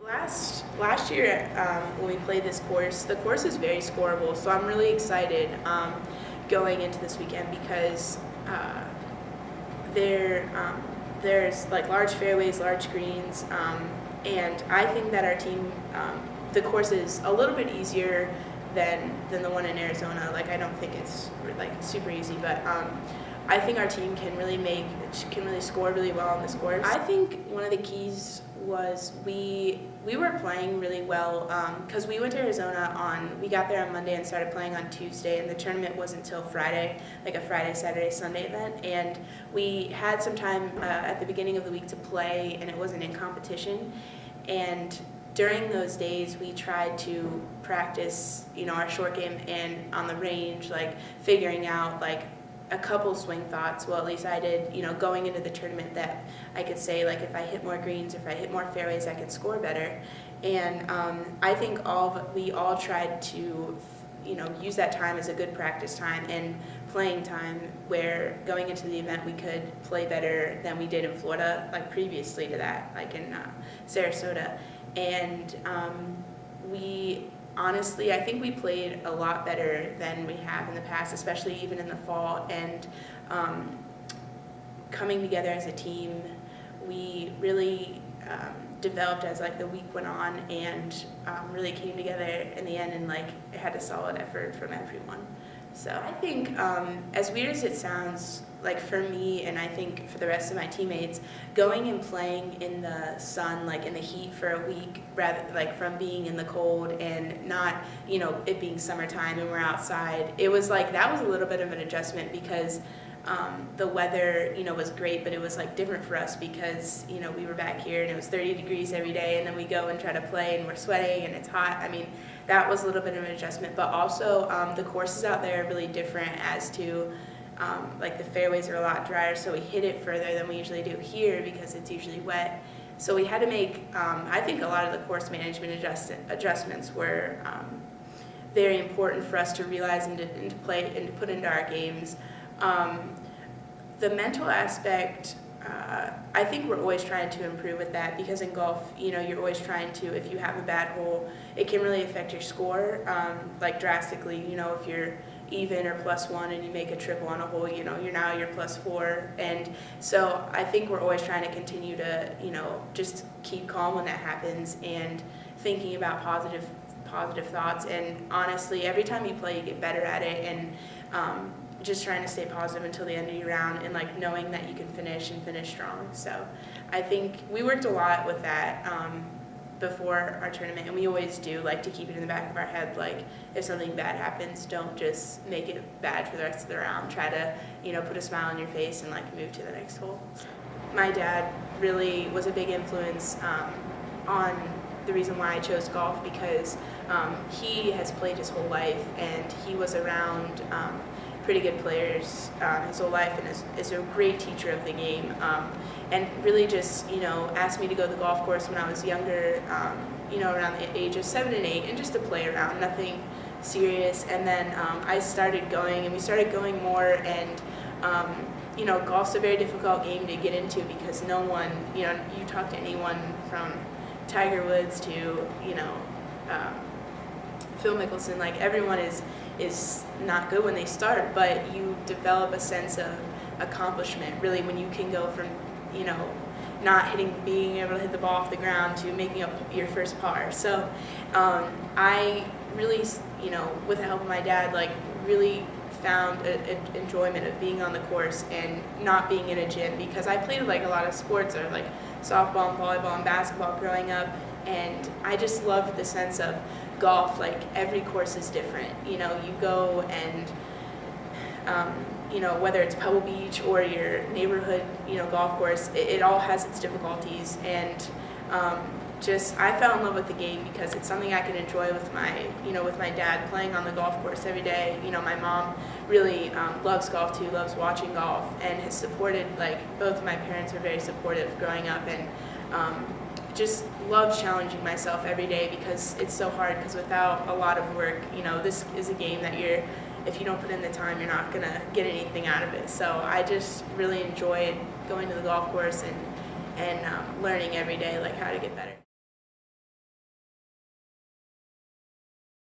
Last year, when we played this course, the course is very scoreable, so I'm really excited going into this weekend because there's like large fairways, large greens, and I think that our team, the course is a little bit easier than the one in Arizona. Like, I don't think it's like super easy, but I think our team can really score really well on this course. I think one of the keys was we were playing really well because we went to Arizona we got there on Monday and started playing on Tuesday, and the tournament wasn't until Friday, like a Friday, Saturday, Sunday event, and we had some time at the beginning of the week to play, and it wasn't in competition, and during those days we tried to practice, our short game and on the range, like figuring out like a couple swing thoughts. Well, at least I did, going into the tournament, that I could say, like, if I hit more greens, if I hit more fairways, I could score better. And I think we all tried to, use that time as a good practice time and playing time, where going into the event we could play better than we did in Florida, like previously to that, like in Sarasota. And honestly, I think we played a lot better than we have in the past, especially even in the fall, and coming together as a team, we really developed as like the week went on, and really came together in the end, and like it had a solid effort from everyone. So I think, as weird as it sounds, like for me and I think for the rest of my teammates, going and playing in the sun, like in the heat for a week, rather like from being in the cold and not, it being summertime and we're outside, it was like, that was a little bit of an adjustment because the weather, was great, but it was like different for us because, we were back here and it was 30 degrees every day, and then we go and try to play and we're sweating and it's hot. I mean, that was a little bit of an adjustment, but also the courses out there are really different as to like the fairways are a lot drier, so we hit it further than we usually do here because it's usually wet. So we had to make, I think a lot of the course management adjustments were very important for us to realize and to play and to put into our games. The mental aspect, I think we're always trying to improve with that, because in golf, you're always trying to, if you have a bad hole, it can really affect your score, like drastically. If you're even or +1 and you make a triple on a hole, you're +4. And so I think we're always trying to continue to, just keep calm when that happens and thinking about positive thoughts. And honestly, every time you play, you get better at it, and just trying to stay positive until the end of your round, and like knowing that you can finish strong. So I think we worked a lot with that before our tournament, and we always do, like, to keep it in the back of our head, like if something bad happens, don't just make it bad for the rest of the round. Try to put a smile on your face and like move to the next hole. So my dad really was a big influence on the reason why I chose golf, because he has played his whole life and he was around pretty good players his whole life, and is a great teacher of the game, and really just asked me to go to the golf course when I was younger, around the age of 7 and 8, and just to play around, nothing serious. And then I started going, and we started going more, and golf's a very difficult game to get into because no one, you talk to anyone from Tiger Woods to Phil Mickelson, like everyone is not good when they start, but you develop a sense of accomplishment really when you can go from not being able to hit the ball off the ground to making up your first par. So I really, with the help of my dad, like really found an enjoyment of being on the course and not being in a gym, because I played like a lot of sports, or like softball and volleyball and basketball growing up, and I just loved the sense of golf. Like every course is different. You go and whether it's Pebble Beach or your neighborhood golf course, it all has its difficulties, and I fell in love with the game because it's something I can enjoy with my dad playing on the golf course every day. My mom really loves golf too, loves watching golf, and has supported, like, both of my parents were very supportive growing up, and just love challenging myself every day because it's so hard, because without a lot of work, this is a game that if you don't put in the time, you're not going to get anything out of it. So I just really enjoyed going to the golf course and learning every day, like, how to get better.